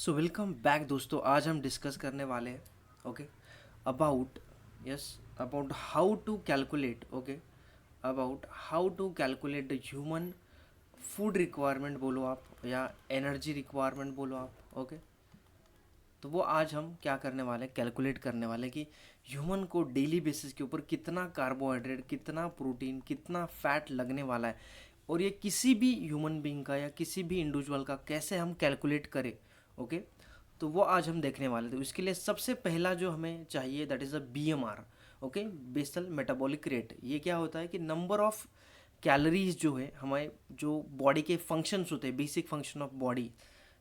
So welcome back दोस्तों। आज हम डिस्कस करने वाले हैं okay about yes about how to calculate about how to calculate the human food requirement बोलो आप या एनर्जी रिक्वायरमेंट बोलो आप ओके। तो वो आज हम क्या करने वाले हैं, कैलकुलेट करने वाले हैं कि ह्यूमन को डेली बेसिस के ऊपर कितना कार्बोहाइड्रेट, कितना प्रोटीन, कितना फैट लगने वाला है और ये किसी भी ह्यूमन बीइंग का या किसी भी इंडिविजुअल का कैसे हम कैलकुलेट करें ओके। तो वो आज हम देखने वाले थे। इसके लिए सबसे पहला जो हमें चाहिए that is a BMR okay, basal metabolic rate. ये क्या होता है कि नंबर ऑफ कैलोरीज जो है हमारे जो बॉडी के फंक्शंस होते हैं, बेसिक फंक्शन ऑफ बॉडी,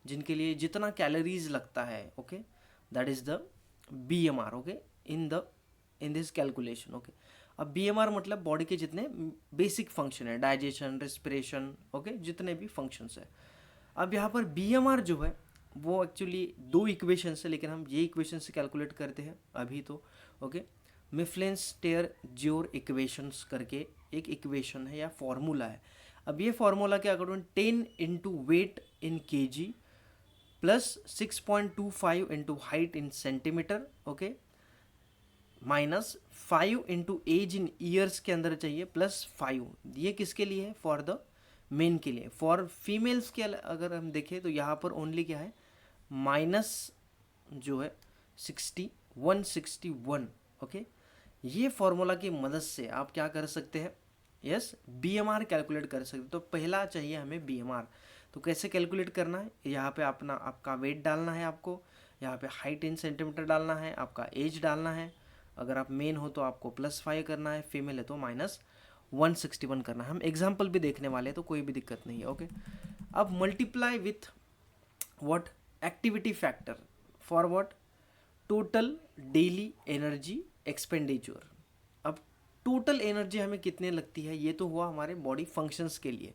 जिनके लिए जितना कैलोरीज लगता है okay, that is the BMR okay in this calculation okay. अब बीएमआर मतलब बॉडी के जितने बेसिक फंक्शन है, डाइजेशन, रेस्पिरेशन ओके, जितने भी फंक्शंस है। अब यहाँ पर बीएमआर जो है वो एक्चुअली दो इक्वेशन है, लेकिन हम ये इक्वेशन से कैलकुलेट करते हैं अभी तो ओके। मिफ्लेंस टेयर ज्योर इक्वेशंस करके एक इक्वेशन है या फॉर्मूला है। अब ये फॉर्मूला क्या according 10 into weight in KG plus 6.25 into height in centimeter okay, minus 5 into age in years के अंदर चाहिए प्लस 5। ये किसके लिए है? फॉर द मेन के लिए। फॉर फीमेल्स के अगर हम देखें तो यहाँ पर ओनली क्या है, माइनस जो है 161 ओके। ये फॉर्मूला की मदद से आप क्या कर सकते हैं, यस बीएमआर कैलकुलेट कर सकते हैं। तो पहला चाहिए हमें बीएमआर। तो कैसे कैलकुलेट करना है, यहाँ पे अपना आपका वेट डालना है, आपको यहाँ पे हाइट इन सेंटीमीटर डालना है, आपका एज डालना है। अगर आप मेन हो तो आपको +5 करना है, फीमेल है तो -161 करना है। हम एग्जाम्पल भी देखने वाले हैं तो कोई भी दिक्कत नहीं है ओके। अब multiply with what, activity factor for what, total daily energy expenditure. अब टोटल एनर्जी हमें कितने लगती है, ये तो हुआ हमारे बॉडी फंक्शंस के लिए,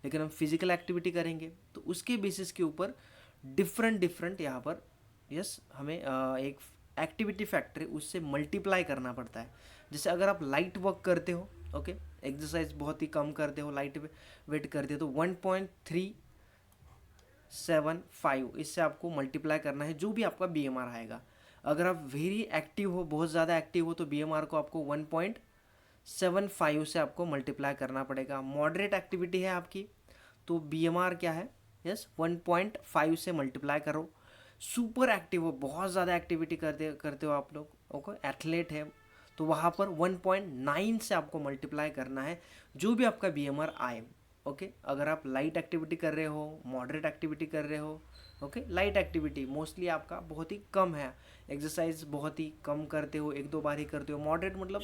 लेकिन हम फिजिकल एक्टिविटी करेंगे तो उसके बेसिस के ऊपर डिफरेंट यहाँ पर यस हमें एक एक्टिविटी फैक्टर है उससे मल्टीप्लाई करना पड़ता है। जैसे अगर आप लाइट वर्क करते हो ओके, एक्सरसाइज बहुत ही कम करते हो, लाइट वेट करते हो, तो 1.375 इससे आपको मल्टीप्लाई करना है जो भी आपका बीएमआर आएगा। अगर आप वेरी एक्टिव हो, बहुत ज़्यादा एक्टिव हो, तो बीएमआर को आपको 1.75 से आपको मल्टीप्लाई करना पड़ेगा। मॉडरेट एक्टिविटी है आपकी तो बीएमआर क्या है, यस 1.5 से मल्टीप्लाई करो। सुपर एक्टिव हो, बहुत ज़्यादा एक्टिविटी करते करते हो आप लोग ओके, एथलीट है, तो वहाँ पर 1.9 से आपको मल्टीप्लाई करना है जो भी आपका बीएमआर आए ओके। अगर आप लाइट एक्टिविटी कर रहे हो, मॉडरेट एक्टिविटी कर रहे हो ओके, लाइट एक्टिविटी मोस्टली आपका बहुत ही कम है, एक्सरसाइज बहुत ही कम करते हो, 1-2 बार ही करते हो। मॉडरेट मतलब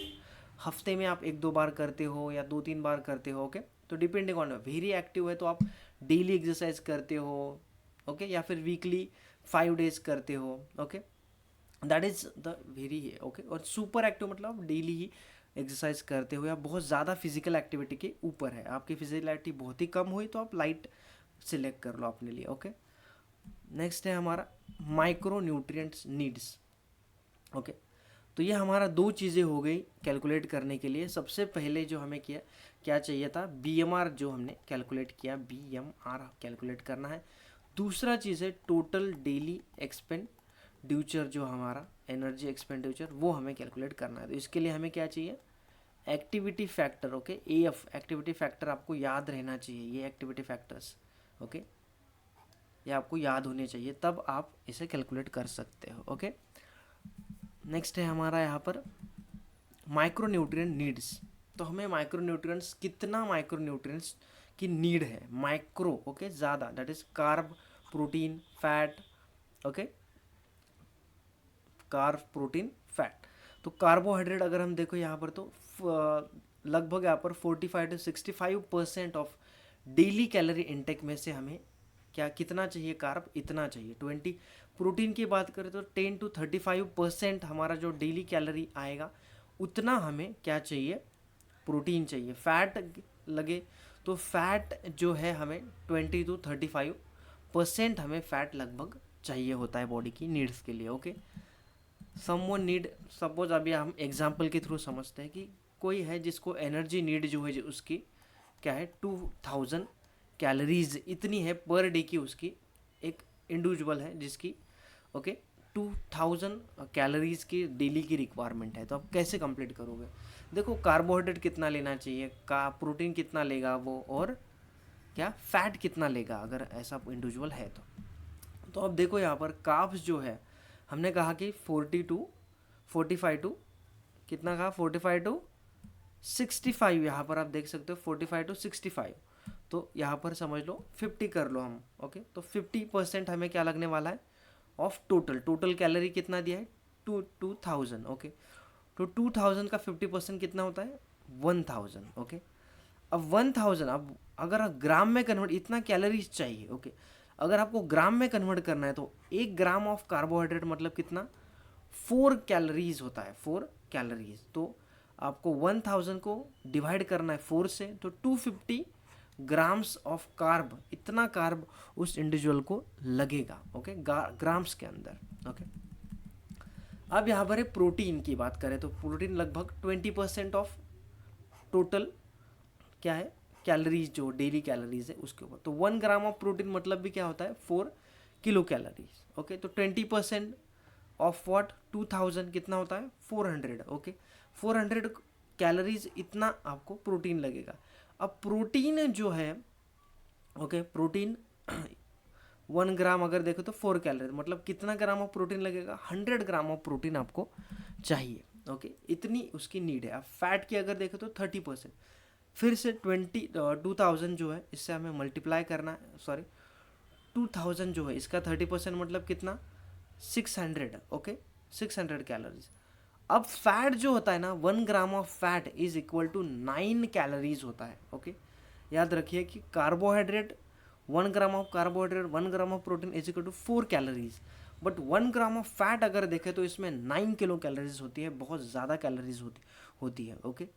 हफ्ते में आप 1-2 बार करते हो या 2-3 बार करते हो ओके। तो डिपेंडिंग ऑन, वेरी एक्टिव है तो आप डेली एक्सरसाइज करते हो ओके, या फिर वीकली 5 डेज करते हो okay, that is the very है ओके। और सुपर एक्टिव मतलब डेली ही एक्सरसाइज करते हो या बहुत ज़्यादा फिजिकल एक्टिविटी के ऊपर है। आपकी फिजिकल एक्टिविटी बहुत ही कम हुई तो आप लाइट सिलेक्ट कर लो अपने लिए ओके। नेक्स्ट है हमारा माइक्रो न्यूट्रिएंट्स नीड्स ओके। तो ये हमारा दो चीज़ें हो गई कैलकुलेट करने के लिए। सबसे पहले जो हमें किया क्या चाहिए था, बीएमआर जो हमने कैलकुलेट किया, बीएमआर कैलकुलेट करना है। दूसरा चीज़ है टोटल डेली एक्सपेंडिचर, जो हमारा एनर्जी एक्सपेंडिचर वो हमें कैलकुलेट करना है। तो इसके लिए हमें क्या चाहिए, activity factor okay, AF activity factor आपको याद रहना चाहिए। ये एक्टिविटी फैक्टर्स ओके, ये आपको याद होने चाहिए, तब आप इसे कैलकुलेट कर सकते हो ओके। नेक्स्ट है हमारा यहाँ पर माइक्रो न्यूट्रिएंट नीड्स। तो हमें माइक्रो न्यूट्रिएंट्स, कितना माइक्रो न्यूट्रिएंट्स की नीड है, माइक्रो ओके ज़्यादा, that is carb, protein, fat okay, carb, protein, fat. तो कार्बोहाइड्रेट अगर हम देखो यहाँ पर तो लगभग यहाँ पर 45 से 65% ऑफ डेली कैलोरी इंटेक में से हमें क्या कितना चाहिए, कार्ब इतना चाहिए। 20 प्रोटीन की बात करें तो 10 to 35% हमारा जो डेली कैलोरी आएगा उतना हमें क्या चाहिए, प्रोटीन चाहिए। फैट लगे तो फैट जो है हमें 20 to 35% हमें फैट लगभग चाहिए होता है बॉडी की नीड्स के लिए ओके। समवन नीड, सपोज अभी हम एग्जांपल के थ्रू समझते हैं कि कोई है जिसको एनर्जी नीड जो है जो उसकी क्या है 2000 कैलोरीज इतनी है पर डे की, उसकी एक इंडिविजुअल है जिसकी ओके 2000 कैलोरीज की डेली की रिक्वायरमेंट है, तो आप कैसे कंप्लीट करोगे? देखो कार्बोहाइड्रेट कितना लेना चाहिए, का प्रोटीन कितना लेगा वो, और क्या फैट कितना लेगा अगर ऐसा इंडिविजुअल है तो अब देखो यहाँ पर कार्ब्स जो है हमने कहा कि 45 टू कितना कहा, 45 टू 65, यहाँ पर आप देख सकते हो 45 टू 65, तो यहाँ पर समझ लो 50 कर लो हम, ओके। तो 50% हमें क्या लगने वाला है ऑफ टोटल कैलोरी कितना दिया है 2000, ओके। तो 2000 का 50% कितना होता है 1000, ओके। अब 1000 अब अगर ग्राम में कन्वर्ट, इतना कैलोरीज चाहिए, ओके। अगर आपको ग्राम में कन्वर्ट करना है तो 1 ग्राम ऑफ कार्बोहाइड्रेट मतलब कितना 4 कैलोरीज होता है, 4 कैलोरीज। तो आपको 1000 को डिवाइड करना है 4 से, तो 250 ग्राम्स ऑफ कार्ब, इतना कार्ब उस इंडिविजुअल को लगेगा, ओके, ग्राम्स के अंदर, ओके। अब यहाँ पर प्रोटीन की बात करें तो प्रोटीन लगभग 20% ऑफ टोटल क्या है कैलोरीज, जो डेली कैलोरीज है उसके ऊपर। तो 1 ग्राम ऑफ प्रोटीन मतलब भी क्या होता है 4 किलो कैलोरीज, ओके। तो 20% ऑफ व्हाट 2000 कितना होता है 400, ओके। 400 कैलोरीज इतना आपको प्रोटीन लगेगा। अब प्रोटीन जो है, ओके, प्रोटीन 1 ग्राम अगर देखो तो 4 कैलोरी, मतलब कितना ग्राम ऑफ प्रोटीन लगेगा 100 ग्राम ऑफ प्रोटीन आपको चाहिए, ओके। इतनी उसकी नीड है। अब फैट की अगर देखो तो 30%, फिर से 2000 जो है इससे हमें मल्टीप्लाई करना है, सॉरी 2000 जो है इसका 30% मतलब कितना 600, ओके, 600 कैलोरीज। अब फैट जो होता है ना 1 gram of fat is equal to 9 calories होता है, ओके। याद रखिए कि carbohydrate 1 gram of carbohydrate 1 gram of protein is equal to 4 calories, but 1 gram of fat अगर देखें तो इसमें 9 किलो कैलोरीज होती है, बहुत ज़्यादा कैलोरीज होती है, ओके।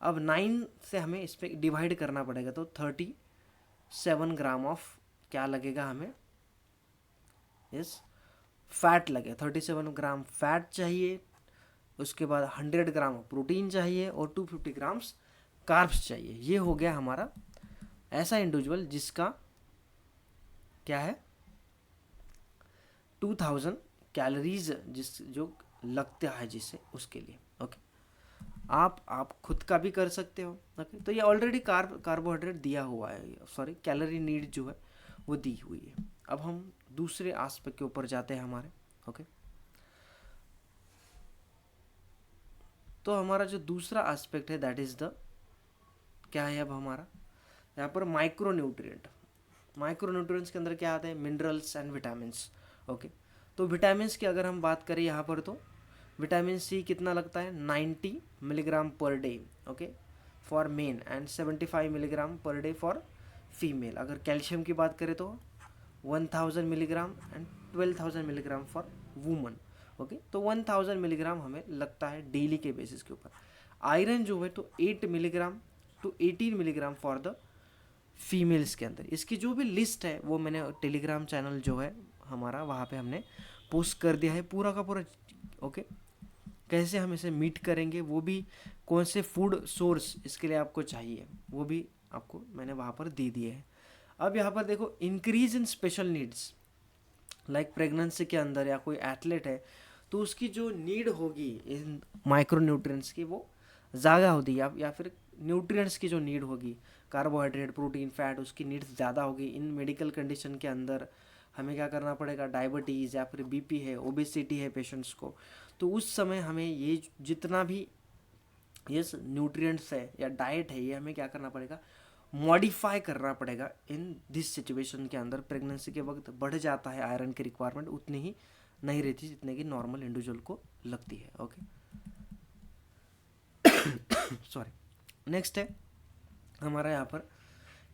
अब 9 से हमें इस पर डिवाइड करना पड़ेगा, तो 37 ग्राम ऑफ क्या लगेगा हमें, यस, फैट लगे, 37 ग्राम फैट चाहिए, उसके बाद 100 ग्राम प्रोटीन चाहिए और 250 ग्राम्स कार्ब्स चाहिए। ये हो गया हमारा ऐसा इंडिविजुअल जिसका क्या है 2000 कैलोरीज जो लगता है जिससे उसके लिए, ओके। आप खुद का भी कर सकते हो, ओके। तो ये ऑलरेडी कार्बोहाइड्रेट दिया हुआ है, सॉरी कैलोरी नीड जो है वो दी हुई है। अब हम दूसरे एस्पेक्ट के ऊपर जाते हैं हमारे, ओके। तो हमारा जो दूसरा एस्पेक्ट है दैट इज द क्या है अब हमारा यहाँ पर माइक्रोन्यूट्रिएंट्स के अंदर क्या आता है मिनरल्स एंड विटामिन्स, ओके। तो विटामिन्स की अगर हम बात करें यहाँ पर तो विटामिन सी कितना लगता है 90 milligram per day, okay, for main and 75 milligram per day for female. अगर कैल्शियम की बात करें तो 1000 milligram and 12,000 milligram for woman, okay. तो 1000 मिलीग्राम हमें लगता है डेली के बेसिस के ऊपर। आयरन जो है तो 8 milligram to 18 milligram for the females के अंदर। इसकी जो भी लिस्ट है वो मैंने टेलीग्राम चैनल जो है हमारा वहाँ पे हमने पोस्ट कर दिया है पूरा का पूरा, ओके। कैसे हम इसे मीट करेंगे, वो भी कौन से फूड सोर्स इसके लिए आपको चाहिए वो भी आपको मैंने वहाँ पर दे दिए हैं। अब यहाँ पर देखो increase in special needs like pregnancy के अंदर या कोई एथलीट है तो उसकी जो नीड होगी इन माइक्रोन्यूट्रिएंट्स की वो ज़्यादा होती है, या फिर न्यूट्रिएंट्स की जो नीड होगी कार्बोहाइड्रेट प्रोटीन फैट उसकी नीड्स ज़्यादा होगी। इन मेडिकल कंडीशन के अंदर हमें क्या करना पड़ेगा, डायबिटीज़ या फिर बीपी है, ओबेसिटी है पेशेंट्स को, तो उस समय हमें ये जितना भी ये न्यूट्रिएंट्स है या डाइट है ये हमें क्या करना पड़ेगा मॉडिफाई करना पड़ेगा। इन दिस सिचुएशन के अंदर प्रेगनेंसी के वक्त बढ़ जाता है आयरन की रिक्वायरमेंट उतनी ही नहीं रहती जितने की नॉर्मल इंडिविजुअल को लगती है, ओके। सॉरी। नेक्स्ट है हमारा यहाँ पर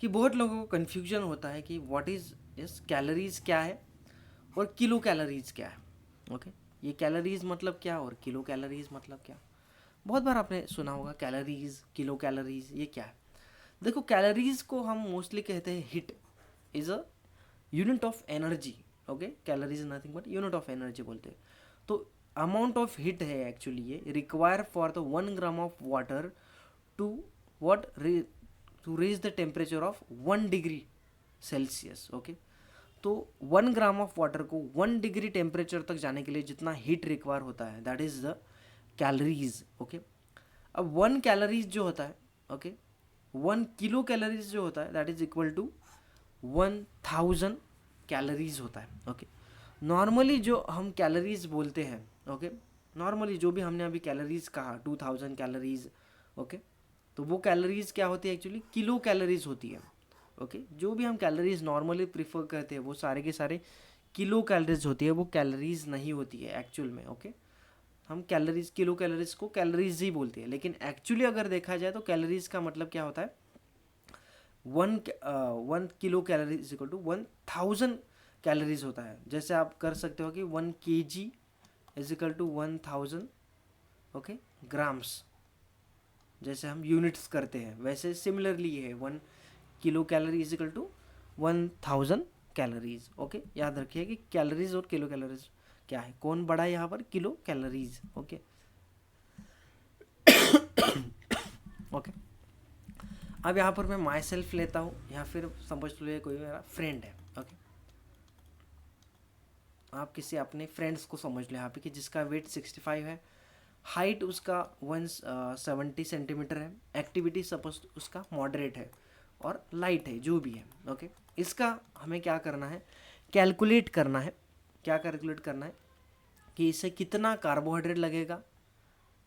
कि बहुत लोगों को कन्फ्यूजन होता है कि व्हाट इज इस कैलोरीज क्या है और किलो कैलोरीज क्या है, ओके। ये कैलोरीज मतलब क्या और किलो कैलोरीज मतलब क्या, बहुत बार आपने सुना होगा कैलोरीज किलो कैलोरीज ये क्या है। देखो कैलोरीज को हम मोस्टली कहते हैं heat is a unit of energy, okay. Calories is nothing but unit of energy बोलते हैं। तो अमाउंट ऑफ हिट है एक्चुअली ये require for the 1 gram of water to what to raise the temperature of 1 degree Celsius, okay. तो 1 gram of water को 1 degree temperature तक जाने के लिए जितना हीट रिक्वायर होता है that is the calories. Okay, अब 1 कैलोरीज जो होता है, ओके, 1 किलो कैलोरीज जो होता है that is equal to 1000 calories होता है। ओके, नॉर्मली जो हम कैलोरीज बोलते हैं, ओके, नॉर्मली जो भी हमने अभी कैलोरीज कहा 2000 कैलोरीज, ओके, तो वो कैलोरीज क्या होती है एक्चुअली, किलो कैलोरीज होती है। ओके, जो भी हम कैलोरीज नॉर्मली प्रीफर करते हैं वो सारे के सारे किलो कैलोरीज होती है, वो कैलोरीज नहीं होती है एक्चुअल में। ओके, हम कैलोरीज, किलो कैलोरीज को कैलोरीज ही बोलते हैं, लेकिन एक्चुअली अगर देखा जाए तो कैलोरीज का मतलब क्या होता है, 1 kilo calories equal to 1000 calories होता है। जैसे आप कर सकते हो कि 1 kg is equal to 1000, okay, grams, जैसे हम यूनिट्स करते हैं वैसे सिमिलरली ये है 1 kilo calorie is equal to 1000 calories. Okay, याद रखिए कि कैलोरीज और किलो कैलोरीज क्या है, कौन बड़ा है यहाँ पर, किलो कैलोरीज। ओके ओके, अब यहाँ पर मैं माई सेल्फ लेता हूँ या फिर समझ लो ये कोई मेरा फ्रेंड है। ओके, आप किसी अपने फ्रेंड्स को समझ लो यहाँ पे कि जिसका वेट 65 है, हाइट उसका 170 सेंटीमीटर है, एक्टिविटी सपोज उसका मॉडरेट है और लाइट है, जो भी है। ओके, इसका हमें क्या करना है, कैलकुलेट करना है। क्या कैलकुलेट करना है कि इससे कितना कार्बोहाइड्रेट लगेगा,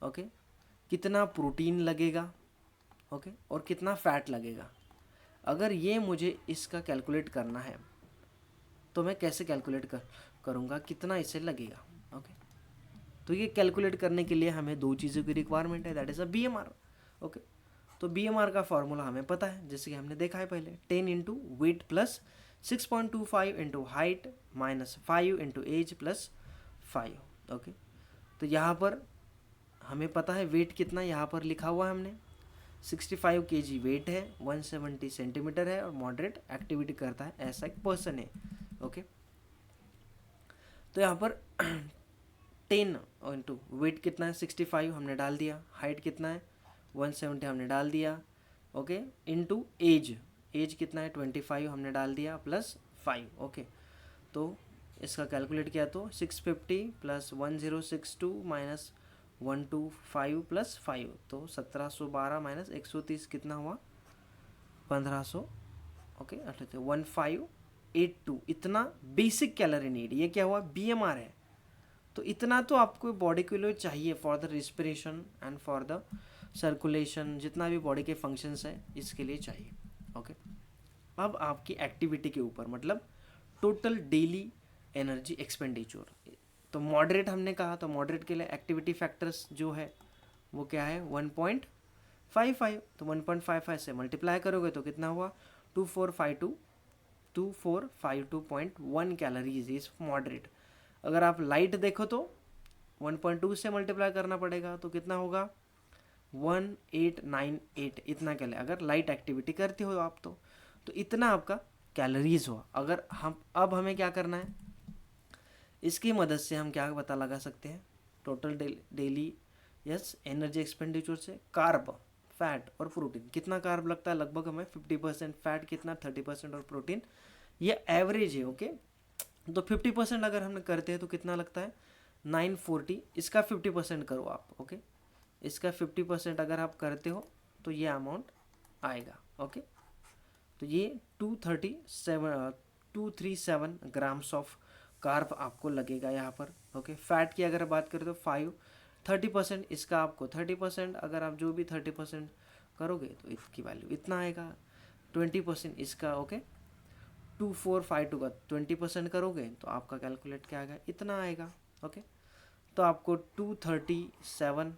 ओके, कितना प्रोटीन लगेगा, ओके, और कितना फैट लगेगा। अगर ये मुझे इसका कैलकुलेट करना है तो मैं कैसे कैलकुलेट करूँगा कितना इसे लगेगा। ओके, तो ये कैलकुलेट करने के लिए हमें दो चीज़ों की रिक्वायरमेंट है, that is a BMR। Okay, तो BMR का फॉर्मूला हमें पता है, जैसे कि हमने देखा है पहले, 10 into weight plus 6.25 into height minus 5 into age plus 5। Okay, तो यहाँ पर हमें पता है वेट कितना, यहाँ पर लिखा हुआ है हमने 65 kg वेट है, 170 सेंटीमीटर है और मॉडरेट एक्टिविटी करता है, ऐसा एक पर्सन है। ओके, तो यहाँ पर 10 इंटू वेट कितना है 65 हमने डाल दिया, हाइट कितना है 170 हमने डाल दिया, ओके, इंटू एज, एज कितना है 25 हमने डाल दिया प्लस 5। ओके, तो इसका कैलकुलेट किया तो 650 प्लस 1062 माइनस 125 प्लस 5, तो 1712 माइनस 130 कितना हुआ 1500। ओके, 1582, इतना बेसिक कैलोरी नीड। ये क्या हुआ, BMR है, तो इतना तो आपको बॉडी के लिए चाहिए for the respiration and for the circulation, जितना भी बॉडी के फंक्शंस है इसके लिए चाहिए। ओके, अब आपकी एक्टिविटी के ऊपर, मतलब टोटल डेली एनर्जी एक्सपेंडिचर, तो मॉडरेट हमने कहा, तो मॉडरेट के लिए एक्टिविटी फैक्टर्स जो है वो क्या है 1.55, तो 1.55 से मल्टीप्लाई करोगे तो कितना हुआ 2452.1 कैलोरीज इज मॉडरेट। अगर आप लाइट देखो तो 1.2 से मल्टीप्लाई करना पड़ेगा, तो कितना होगा 1898, इतना कैलोरी अगर लाइट एक्टिविटी करते हो आप तो इतना आपका कैलोरीज हुआ। अगर हम अब हमें क्या करना है, इसकी मदद से हम क्या पता लगा सकते हैं, total daily yes energy expenditure से कार्ब, फैट और प्रोटीन, कितना कार्ब लगता है, लगभग हमें 50%, फैट कितना 30% और प्रोटीन, ये एवरेज है। ओके, तो 50% अगर हम करते हैं तो कितना लगता है 940, इसका 50% करो आप। ओके, इसका 50% अगर आप करते हो तो ये अमाउंट आएगा। ओके, तो ये 237 ग्राम्स ऑफ कार्ब आपको लगेगा यहाँ पर। ओके, फैट की अगर बात करें तो 30% इसका आपको 30%, अगर आप जो भी 30% करोगे तो इसकी वैल्यू इतना आएगा, 20% इसका। ओके, 2452 का 20% करोगे तो आपका कैलकुलेट क्या आएगा, इतना आएगा। ओके, तो आपको 237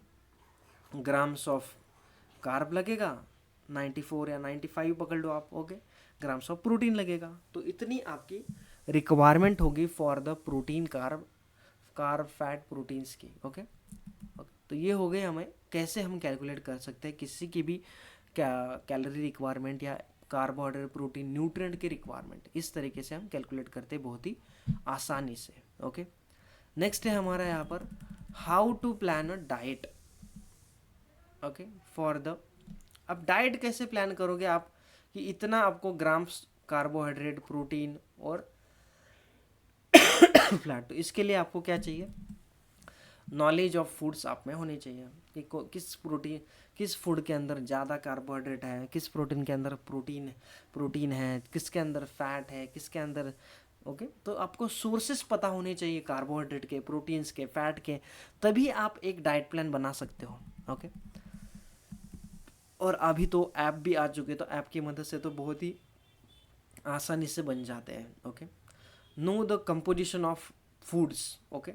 ग्राम्स ऑफ कार्ब लगेगा, 94 या 95 पकड़ लो आप। ओके, ग्राम्स ऑफ प्रोटीन लगेगा, तो इतनी आपकी रिक्वायरमेंट होगी for the protein, carb fat proteins की। ओके, तो ये हो गए हमें कैसे हम कैलकुलेट कर सकते हैं किसी की भी कैलोरी रिक्वायरमेंट या कार्बोहाइड्रेट प्रोटीन न्यूट्रिएंट की रिक्वायरमेंट, इस तरीके से हम कैलकुलेट करते हैं बहुत ही आसानी से। ओके, नेक्स्ट है हमारा यहाँ पर how to plan a diet. Okay, for the, अब डाइट कैसे प्लान करोगे आप कि इतना आपको ग्राम्स कार्बोहाइड्रेट, प्रोटीन और फ्लैट। तो इसके लिए आपको क्या चाहिए, नॉलेज ऑफ फूड्स आप में होनी चाहिए कि किस फूड के अंदर ज़्यादा कार्बोहाइड्रेट है, किस प्रोटीन के अंदर प्रोटीन है, किसके अंदर फैट है, किसके अंदर ओके। तो आपको सोर्सेस पता होने चाहिए कार्बोहाइड्रेट के, प्रोटीन्स के, फैट के, तभी आप एक डाइट प्लान बना सकते हो। ओके। और अभी तो ऐप भी आ चुके, तो ऐप की मदद से तो बहुत ही आसानी से बन जाते हैं। Okay. Know the composition of foods. Okay.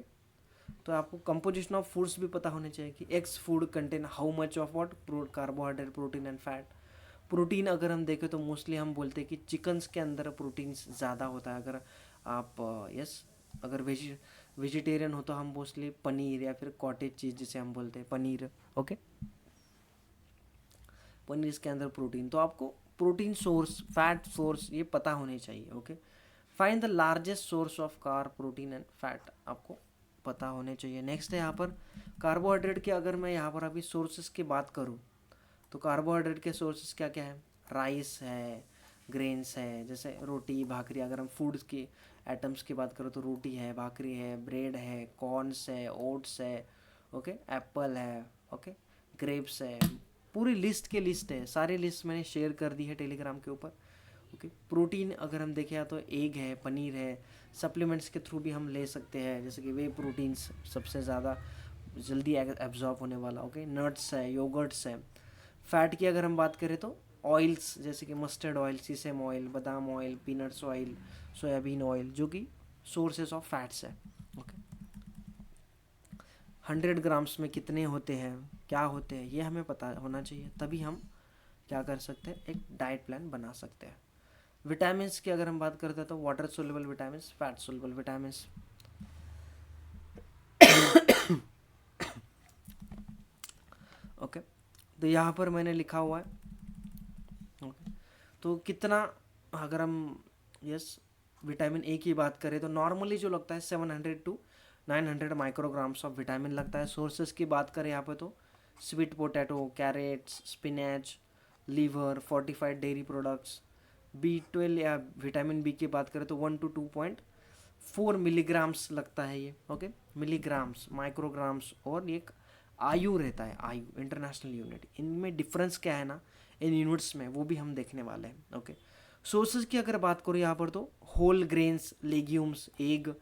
तो आपको कंपोजिशन ऑफ फूड्स भी पता होने चाहिए कि x food contain how much of what, carbohydrate, protein and fat. Protein अगर हम देखें तो मोस्टली हम बोलते हैं कि चिकन्स के अंदर प्रोटीन ज़्यादा होता है। अगर आप यस अगर वेजिटेरियन हो तो हम मोस्टली पनीर या फिर कॉटेज चीज़ जिसे हम बोलते हैं पनीर। ओके। पनीर के अंदर प्रोटीन, तो आपको प्रोटीन सोर्स, फैट सोर्स ये पता होने चाहिए। Okay. Find the largest source of carb, protein and fat आपको पता होने चाहिए। नेक्स्ट है यहाँ पर कार्बोहाइड्रेट के, अगर मैं यहाँ पर अभी सोर्सेज की बात करूँ तो कार्बोहाइड्रेट के सोर्सेज क्या क्या है, राइस है, ग्रेन्स है, जैसे रोटी भाकरी। अगर हम फूड्स की आइटम्स की बात करो तो रोटी है, भाकरी है, ब्रेड है, कॉर्न्स है, ओट्स है, ओके, एप्पल है, ओके, ग्रेप्स है। पूरी लिस्ट है, सारी लिस्ट मैंने शेयर कर दी है टेलीग्राम के ऊपर। ओके। प्रोटीन अगर हम देखें तो एग है, पनीर है, सप्लीमेंट्स के थ्रू भी हम ले सकते हैं, जैसे कि वे प्रोटीन्स सबसे ज़्यादा जल्दी एब्जॉर्ब होने वाला। ओके। नट्स है, योगर्ट्स है। फैट की अगर हम बात करें तो ऑयल्स, जैसे कि मस्टर्ड ऑयल, सीसम ऑयल, बादाम oil, peanuts oil, soybean oil, जो कि सोर्सेस ऑफ फैट्स है। ओके। 100 ग्राम्स में कितने होते हैं, क्या होते हैं, ये हमें पता होना चाहिए, तभी हम क्या कर सकते हैं, एक डाइट प्लान बना सकते हैं। विटामिन्स की अगर हम बात करते हैं तो water soluble vitamins, fat soluble vitamins. Okay. तो यहाँ पर मैंने लिखा हुआ है। ओके। तो कितना, अगर हम यस विटामिन ए की बात करें तो नॉर्मली जो लगता है 700 टू 900 माइक्रोग्राम्स ऑफ विटामिन लगता है। सोर्सेज की बात करें यहाँ पे तो sweet potato, carrots, spinach, liver, fortified dairy products. B12 या विटामिन बी की बात करें तो 1 to 2.4 मिलीग्राम्स लगता है ये। ओके। मिलीग्राम्स, माइक्रोग्राम्स, और एक आयु रहता है, आयु इंटरनेशनल यूनिट। इनमें डिफरेंस क्या है ना इन यूनिट्स में, वो भी हम देखने वाले हैं। ओके। सोर्सेज की अगर बात करूँ यहाँ पर तो whole grains, legumes, egg,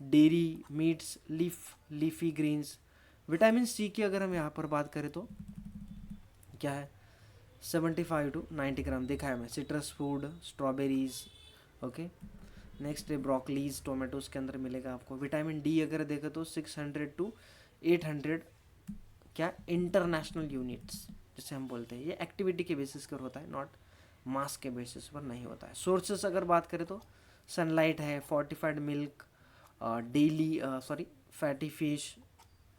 dairy, meats, leafy greens. Vitamin C की अगर हम यहाँ पर बात करें तो क्या है, 75 to 90 ग्राम देखा है मैं, citrus food, strawberries. Okay. Next है ब्रोकलीज, टोमेटोज के अंदर मिलेगा आपको। विटामिन डी अगर देखें तो 600 to 800 क्या इंटरनेशनल यूनिट्स जिसे हम बोलते हैं। ये एक्टिविटी के बेसिस पर होता है, नॉट मास के बेसिस पर नहीं होता है। सोर्सेस अगर बात करें तो सनलाइट है, fortified milk, daily fatty fish,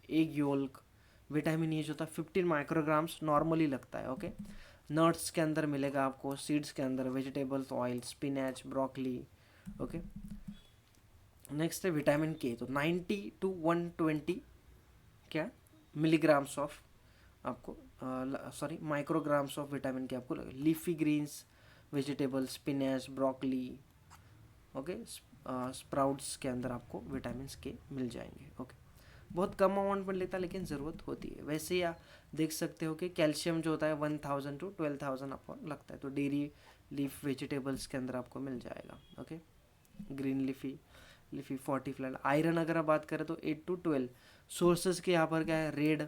egg yolk. Vitamin A जो होता है 15 माइक्रोग्राम्स नॉर्मली लगता है। ओके। नट्स के अंदर मिलेगा आपको, सीड्स के अंदर, vegetables oil, spinach, broccoli. Okay. Next है विटामिन के, तो 90 to 120 क्या मिलीग्राम्स ऑफ आपको माइक्रोग्राम्स ऑफ विटामिन के आपको leafy greens, vegetables, spinach, broccoli, okay, sprouts के अंदर आपको विटामिन के मिल जाएंगे। ओके। बहुत कम अमाउंट में लेता है लेकिन ज़रूरत होती है। वैसे ही आप देख सकते हो कि कैल्शियम जो होता है 1000 to 12,000 आपको लगता है, तो डेयरी लीफ वेजिटेबल्स के अंदर आपको मिल जाएगा। Okay. Green leafy 40 flat. Iron अगर आप बात करें तो 8 to 12। सोर्सेज के यहाँ पर क्या है, रेड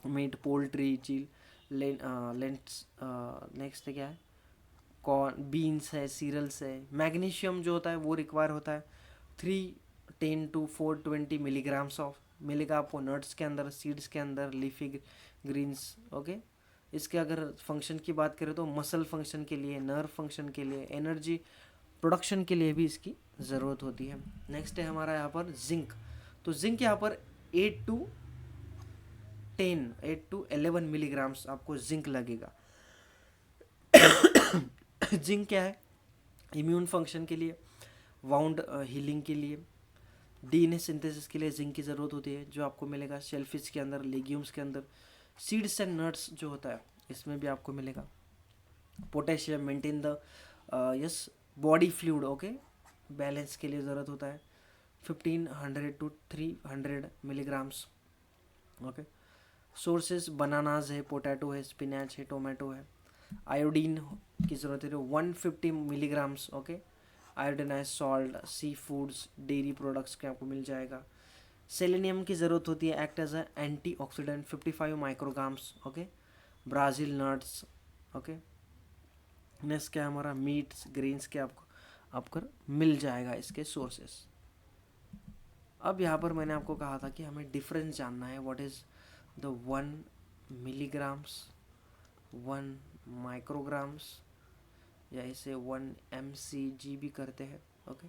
मीट, पोल्ट्री, चील, लेंट्स, नेक्स्ट क्या है, कॉर्न, बीन्स है, सीरियल्स है। मैग्नीशियम जो होता है वो रिक्वायर होता है 310 to 420 मिलीग्राम्स ऑफ मिलेगा आपको नट्स के अंदर, सीड्स के अंदर, लीफी ग्रीन्स। ओके। इसके अगर फंक्शन की बात करें तो मसल फंक्शन के लिए, नर्व फंक्शन के लिए, एनर्जी प्रोडक्शन के लिए भी इसकी ज़रूरत होती है। नेक्स्ट है हमारा यहाँ पर जिंक। तो जिंक यहाँ पर 8 to 11 मिलीग्राम्स आपको जिंक लगेगा। जिंक क्या है, इम्यून फंक्शन के लिए, वाउंड हीलिंग के लिए, डीएनए सिंथेसिस के लिए जिंक की ज़रूरत होती है, जो आपको मिलेगा शेलफिश के अंदर, लेग्यूम्स के अंदर, सीड्स एंड नट्स जो होता है इसमें भी आपको मिलेगा। Potassium maintain the yes body fluid, okay, balance के लिए ज़रूरत होता है। 1500 to 300 milligrams. Okay, sources bananas है, पोटैटो है, स्पिनच है, टोमेटो है। आयोडीन की ज़रूरत है तो 150 milligrams. Okay, iodinise salt, sea foods, dairy products के आपको मिल जाएगा। सेलेनियम की ज़रूरत होती है, act as a antioxidant, 55 micrograms. Okay, Brazil nuts. Okay, next क्या है हमारा, मीट्स, ग्रेन्स के आपको मिल जाएगा इसके सोर्सेस। अब यहाँ पर मैंने आपको कहा था कि हमें डिफरेंस जानना है, what is the 1 milligrams, 1 micrograms, या इसे 1 mcg भी करते हैं। Okay,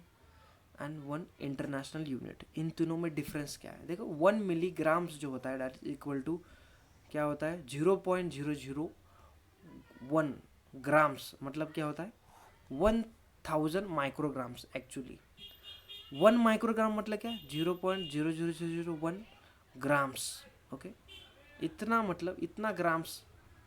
and 1 international unit. इन तीनों में डिफरेंस क्या है? देखो 1 मिलीग्राम्स जो होता है दैट इज इक्वल टू क्या होता है, 0.001 ग्राम्स। मतलब क्या होता है, 1000 माइक्रोग्राम्स एक्चुअली। 1 माइक्रोग्राम मतलब क्या है, 0.00001 ग्राम्स। ओके, इतना मतलब इतना ग्राम्स,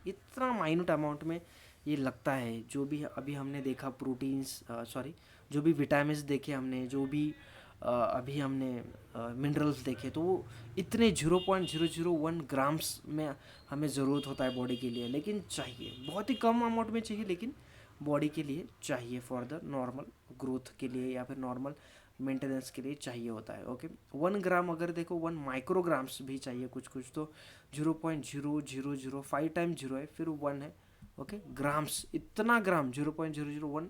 इतना माइन्यूट अमाउंट में ये लगता है। जो भी अभी हमने देखा प्रोटीन्स, सॉरी, जो भी विटामिन्स देखे हमने, जो भी अभी हमने मिनरल्स देखे, तो वो इतने 0.001 ग्राम्स में हमें ज़रूरत होता है बॉडी के लिए। लेकिन चाहिए बहुत ही कम अमाउंट में चाहिए, लेकिन बॉडी के लिए चाहिए, फॉर द नॉर्मल ग्रोथ के लिए या फिर नॉर्मल मेंटेनेंस के लिए चाहिए होता है। ओके, 1 ग्राम अगर देखो 1 माइक्रोग्राम्स भी चाहिए कुछ कुछ, तो 0.0005 टाइम 0 है, फिर 1 है। ओके, ग्राम्स, इतना ग्राम 0.001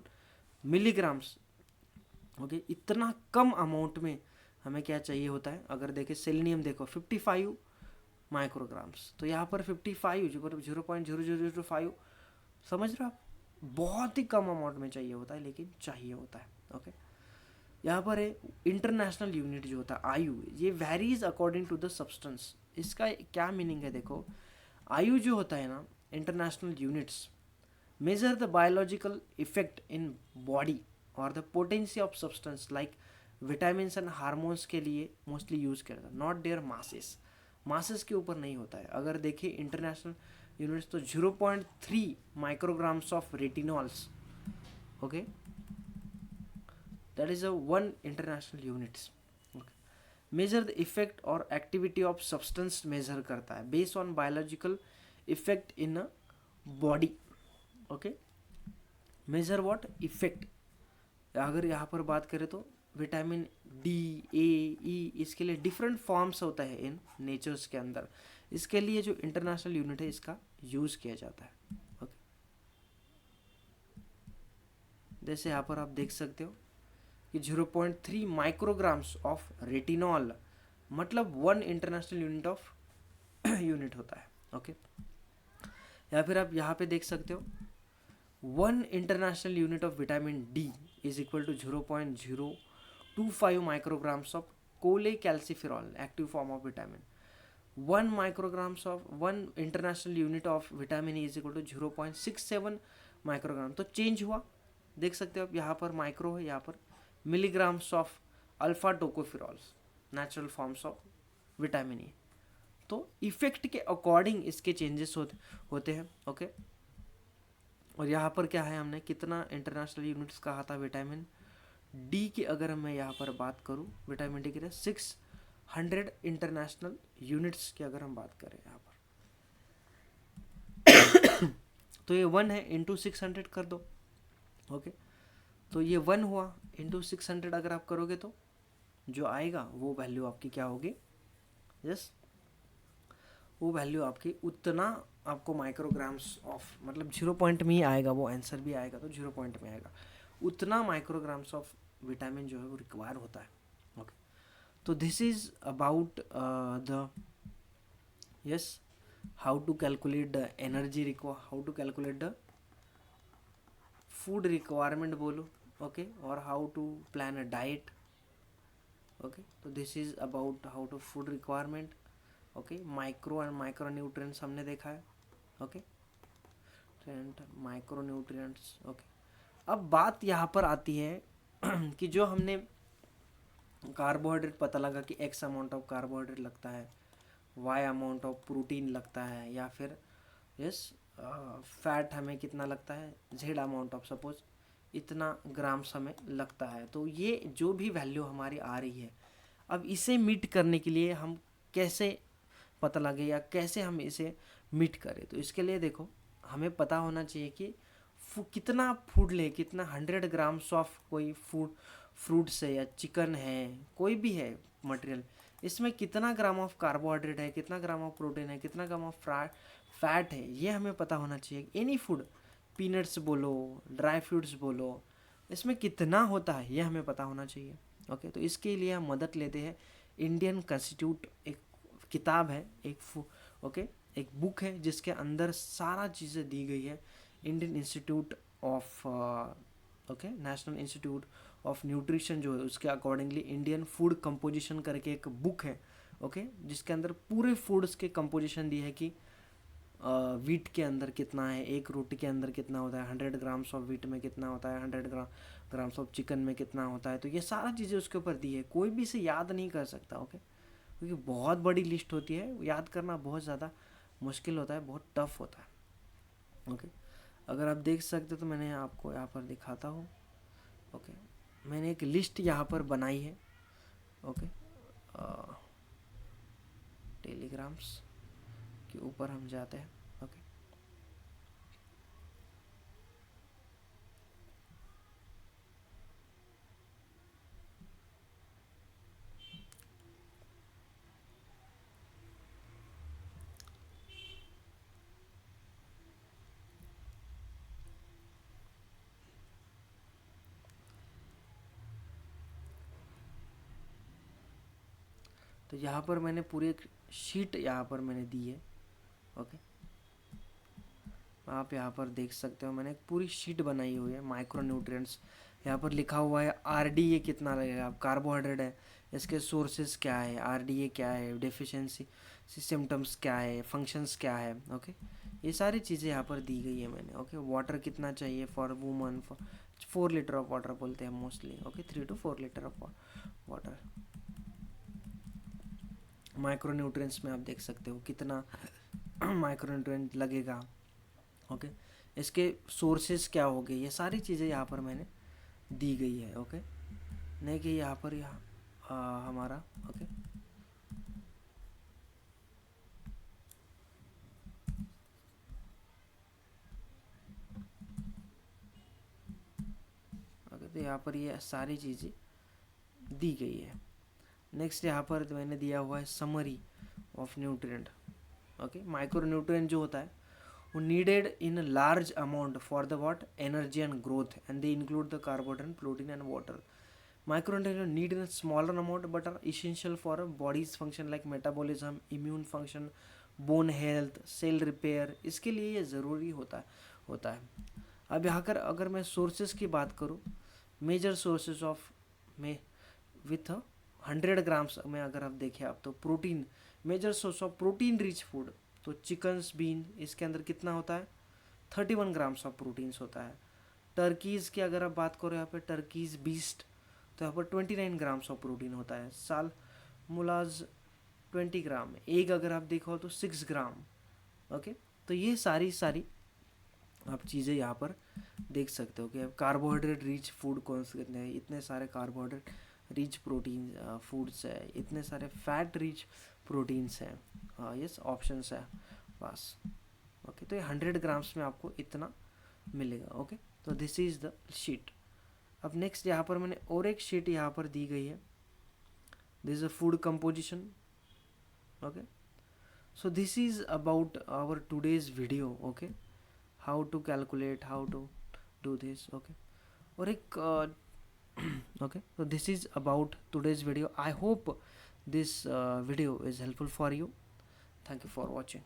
मिलीग्राम्स। ओके, इतना कम अमाउंट में हमें क्या चाहिए होता है। अगर देखें सेलेनियम देखो 55 माइक्रोग्राम्स, तो यहाँ पर 55 0.0005, समझ रहे हो आप, बहुत ही कम अमाउंट में चाहिए होता है, लेकिन चाहिए होता है। ओके, यहाँ पर है इंटरनेशनल यूनिट जो होता है आयु, ये varies according to the substance. इसका क्या मीनिंग है, देखो आयु जो होता है ना, international units measure the biological effect in body और the potency of substance like vitamin and hormones के लिए मोस्टली यूज किया जाता है, नॉट देयर मासेस। मासेस के ऊपर नहीं होता है। अगर देखिए इंटरनेशनल यूनिट्स तो 0.3 micrograms of retinols. Okay, that is a 1 international units. Okay. Measure the effect or activity of substance measure करता है based on biological effect in a body. Okay, measure what effect। अगर यहाँ पर बात करें तो vitamin D, ए, ई, इसके लिए डिफरेंट फॉर्म्स होता है इन नेचर्स के अंदर। इसके लिए जो इंटरनेशनल यूनिट है इसका यूज किया जाता है। ओके, जैसे यहाँ पर आप देख सकते हो कि 0.3 माइक्रोग्राम्स ऑफ रेटिनॉल मतलब 1 इंटरनेशनल यूनिट ऑफ यूनिट होता है। ओके, या फिर आप यहाँ पे देख सकते हो 1 international unit of vitamin D is equal to 0.025 micrograms of cholecalciferol, active form of vitamin. 1 micrograms of 1 international unit of vitamin is equal to 0.67 microgram. तो चेंज हुआ, देख सकते हो आप, यहाँ पर माइक्रो है, यहाँ पर milligrams of alpha tocopherols, natural forms of vitamin E. तो इफेक्ट के अकॉर्डिंग इसके चेंजेस होते हैं। ओके, और यहाँ पर क्या है, हमने कितना इंटरनेशनल यूनिट्स कहा था विटामिन डी की। अगर मैं यहाँ पर बात करूँ विटामिन डी की 600 इंटरनेशनल यूनिट्स की अगर हम बात करें यहाँ पर तो ये 1 है, इंटू 600 कर दो। ओके, तो ये 1 हुआ, इंटू 600 अगर आप करोगे तो जो आएगा वो वैल्यू आपकी क्या होगी, यस, वो वैल्यू आपकी उतना आपको माइक्रोग्राम्स ऑफ, मतलब 0 पॉइंट में ही आएगा, वो आंसर भी आएगा तो 0 पॉइंट में आएगा, उतना माइक्रोग्राम्स ऑफ विटामिन जो है वो रिक्वायर होता है। ओके, तो this is about the yes how to calculate the energy how to calculate the food requirement बोलो। ओके, और how to plan a diet. Okay, तो this is about how to food requirement. Okay, micro and micro nutrients हमने देखा है। Okay, micro nutrients. Okay, अब बात यहाँ पर आती है कि जो हमने कार्बोहाइड्रेट पता लगा कि एक्स अमाउंट ऑफ कार्बोहाइड्रेट लगता है, वाई अमाउंट ऑफ प्रोटीन लगता है, या फिर यस फैट हमें कितना लगता है, जेड अमाउंट ऑफ सपोज इतना ग्राम्स हमें लगता है। तो ये जो भी वैल्यू हमारी आ रही है अब इसे मीट करने के लिए हम कैसे पता लगे या कैसे हम इसे मीट करें, तो इसके लिए देखो हमें पता होना चाहिए कि कितना फूड ले, कितना 100 ग्राम्स ऑफ कोई फ्रूट्स है या चिकन है, कोई भी है मटेरियल, इसमें कितना ग्राम ऑफ कार्बोहाइड्रेट है, कितना ग्राम ऑफ प्रोटीन है, कितना ग्राम ऑफ फैट है, ये हमें पता होना चाहिए। एनी फूड, पीनट्स बोलो, ड्राई फ्रूट्स बोलो, इसमें कितना होता है ये हमें पता होना चाहिए। ओके, तो इसके लिए हम मदद लेते हैं इंडियन कॉन्स्टिट्यूट, एक किताब है, ओके, एक बुक है जिसके अंदर सारा चीज़ें दी गई है। Indian institute of okay, national institute of nutrition जो है उसके अकॉर्डिंगली इंडियन फूड कंपोजिशन करके एक बुक है। ओके, जिसके अंदर पूरे फूड्स के कंपोजिशन दी है कि वीट के अंदर कितना है, एक रोटी के अंदर कितना होता है, 100 ग्राम्स ऑफ वीट में कितना होता है, 100 ग्राम्स ऑफ चिकन में कितना होता है, तो ये सारा चीज़ें उसके ऊपर दी है। कोई भी इसे याद नहीं कर सकता। ओके, क्योंकि बहुत बड़ी लिस्ट होती है, याद करना बहुत ज़्यादा मुश्किल होता है, बहुत टफ होता है। ओके, अगर आप देख सकते तो मैंने आपको यहाँ पर दिखाता हूँ। ओके, मैंने एक लिस्ट यहाँ पर बनाई है। ओके, टेलीग्राम्स के ऊपर हम जाते हैं। ओके, तो यहाँ पर मैंने पूरी एक शीट यहाँ पर मैंने दी है। ओके, आप यहाँ पर देख सकते हो मैंने एक पूरी शीट बनाई हुई है माइक्रो न्यूट्रिएंट्स। यहाँ पर लिखा हुआ है RDA कितना लगेगा, अब कार्बोहाइड्रेट है, इसके सोर्सेज क्या है, RDA क्या है, डेफिशिएंसी सिम्टम्स क्या है, फंक्शंस क्या है। ओके, ये सारी चीज़ें यहाँ पर दी गई है मैंने। ओके, वाटर कितना चाहिए for woman, 4 litre of water बोलते हैं mostly. Okay, 3 to 4 litre of water. Micro nutrients में आप देख सकते हो कितना माइक्रो न्यूट्रिएंट लगेगा। ओके, इसके सोर्सेज क्या हो गए, ये सारी चीज़ें यहाँ पर मैंने दी गई है। ओके, नहीं कि यहाँ पर हमारा ओके ओके, तो यहाँ पर ये सारी चीज़ें दी गई है। नेक्स्ट यहाँ पर मैंने दिया हुआ है summary of nutrient. Okay, micro nutrient जो होता है वो needed in a large amount for the what energy and growth, and they include the carbohydrate, protein and water. Micronutrients need in a smaller amount but are essential for a body's function like metabolism, immune function, bone health, cell repair, इसके लिए ये ज़रूरी होता है। अब यहाँ कर अगर मैं सोर्सेज की बात करूँ, मेजर सोर्सेज ऑफ में विथ 100 ग्राम्स में अगर आप देखें आप, तो protein, major source of protein rich food, तो चिकन्स, बीन, इसके अंदर कितना होता है, 31 ग्राम्स ऑफ प्रोटीन्स होता है। टर्कीज़ की अगर आप बात करो यहाँ पे, टर्कीज़ बीस्ट, तो यहाँ पर 29 ग्राम्स ऑफ प्रोटीन होता है। साल मुलाज 20 ग्राम, एग अगर आप देखो तो 6 ग्राम। ओके, तो ये सारी आप चीज़ें यहाँ पर देख सकते हो कि अब कार्बोहाइड्रेट रिच फूड कौन से कितने हैं, इतने सारे कार्बोहाइड्रेट रिच प्रोटीन फूड्स है, इतने सारे फैट रिच प्रोटीन्स हैं, हाँ यस ऑप्शंस है बस। ओके, तो ये 100 ग्राम्स में आपको इतना मिलेगा। ओके, तो दिस इज़ द शीट। अब नेक्स्ट यहाँ पर मैंने और एक शीट यहाँ पर दी गई है, this is a food composition. Okay, so this is about our today's video. Okay, how to calculate, how to do this. Okay, और एक okay, so this is about today's video. I hope this video is helpful for you. Thank you for watching.